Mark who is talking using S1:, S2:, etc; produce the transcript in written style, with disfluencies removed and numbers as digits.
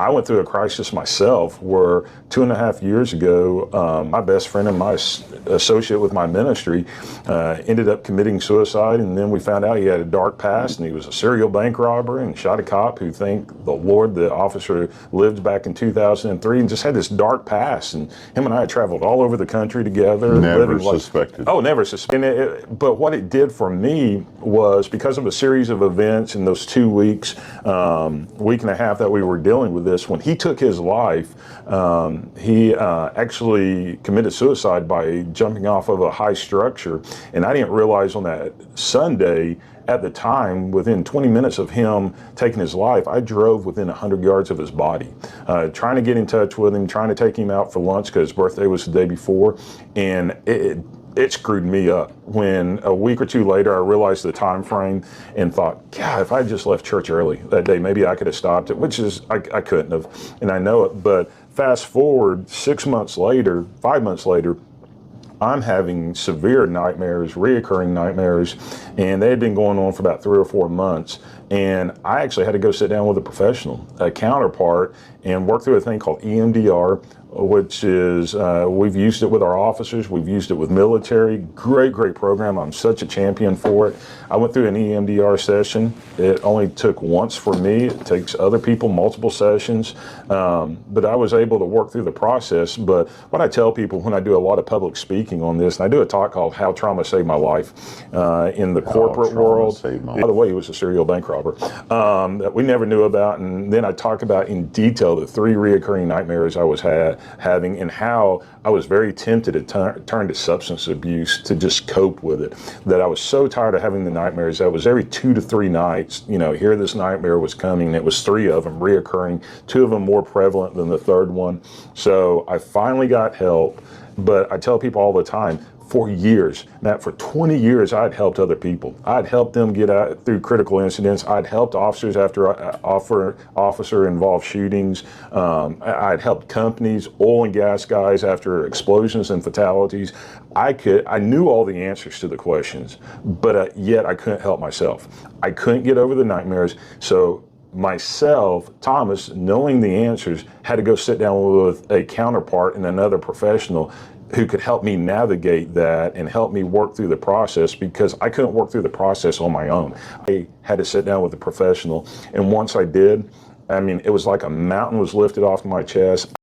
S1: I went through a crisis myself where 2.5 years ago, my best friend and my associate with my ministry ended up committing suicide. And then we found out he had a dark past and he was a serial bank robber and shot a cop who, thank the Lord, the officer lived back in 2003 and just had this dark past. And him and I had traveled all over the country together.
S2: Never suspected.
S1: Oh, never suspected. But what it did for me was, because of a series of events in those 2 weeks, week and a half that we were dealing with this, when he took his life, he actually committed suicide by jumping off of a high structure. And I didn't realize on that Sunday, at the time, within 20 minutes of him taking his life, I drove within 100 yards of his body, trying to get in touch with him, trying to take him out for lunch because his birthday was the day before. And it screwed me up when a week or two later I realized the time frame and thought, God, if I had just left church early that day, maybe I could have stopped it, which is, I couldn't have, and I know it. But fast forward 6 months later, 5 months later, I'm having severe nightmares, reoccurring nightmares, and they had been going on for about 3 or 4 months. And I actually had to go sit down with a professional, a counterpart, and work through a thing called EMDR, which is, we've used it with our officers, we've used it with military. Great program. I'm such a champion for it. I went through an EMDR session. It only took once for me. It takes other people multiple sessions, but I was able to work through the process. But what I tell people when I do a lot of public speaking on this, and I do a talk called How Trauma Saved My Life in the corporate world. By the way, he was a serial bank robber that we never knew about. And then I talk about in detail the 3 reoccurring nightmares I was having and how I was very tempted to turn to substance abuse to just cope with it. That I was so tired of having the nightmares that was every 2 to 3 nights, here this nightmare was coming, and it was 3 of them reoccurring, 2 of them more prevalent than the third one. So I finally got help, but I tell people all the time, for years, Matt, for 20 years, I'd helped other people. I'd helped them get out through critical incidents. I'd helped officers after officer-involved shootings. I'd helped companies, oil and gas guys after explosions and fatalities. I knew all the answers to the questions, but yet I couldn't help myself. I couldn't get over the nightmares. So myself, Thomas, knowing the answers, had to go sit down with a counterpart and another professional who could help me navigate that and help me work through the process, because I couldn't work through the process on my own. I had to sit down with a professional, and once I did, it was like a mountain was lifted off my chest.